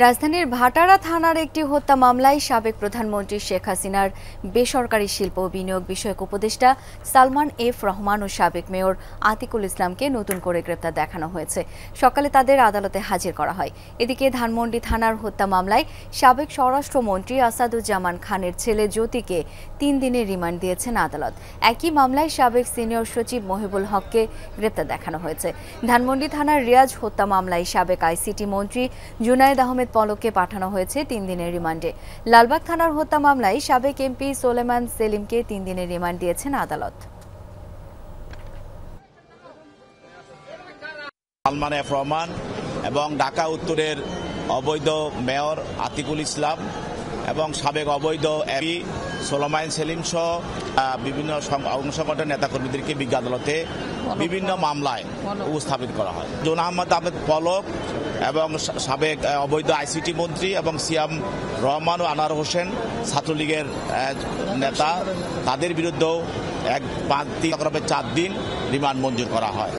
রাজধানীর ভাটারা থানার একটি হত্যা মামলায় সাবেক প্রধানমন্ত্রী শেখ হাসিনার বেসরকারি শিল্প বিনিয়োগ বিষয়ক উপদেষ্টা সালমান এফ রহমান ও সাবেক মেয়র আতিকুল ইসলামকে নতুন করে গ্রেপ্তার দেখানো হয়েছে। সকালে তাদের আদালতে হাজির করা হয়। এদিকে ধানমন্ডি থানার হত্যা মামলায় সাবেক স্বরাষ্ট্রমন্ত্রী আসাদুজ্জামান খানের ছেলে জ্যোতিকে 3 দিনের রিমান্ড দিয়েছেন আদালত। একই মামলায় সাবেক সিনিয়র সচিব মহিবুল হককে গ্রেপ্তার দেখানো হয়েছে। ধানমন্ডি থানার রিয়াজ হত্যা মামলায় সাবেক আইসিটি মন্ত্রী জুনায়েদ আহমেদ পলককে পাঠানো হয়েছে 3 দিনের রিমান্ডে। লালবাগ থানার হত্যা মামলায় সাবেক এমপি সোলেমান সেলিমকে 3 দিনের রিমান্ড দিয়েছেন আদালত। সালমান এফ রহমান এবং ঢাকা উত্তরের অবৈধ মেয়র আতিকুল ইসলাম এবং সাবেক অবৈধ এমপি সোলেমান সেলিম সহ বিভিন্ন সংগঠনের নেতাকর্মীদেরকে বিজ্ঞ আদালতে বিভিন্ন মামলায় উপস্থাপিত করা হয়। জোনা আহমেদ পলক এবং সাবেক অবৈধ আইসিটি মন্ত্রী এবং সিয়াম রহমান ও আনোয়ার হোসেন ছাত্রলীগের নেতা, তাদের বিরুদ্ধেও 4 দিন রিমান্ড মঞ্জুর করা হয়।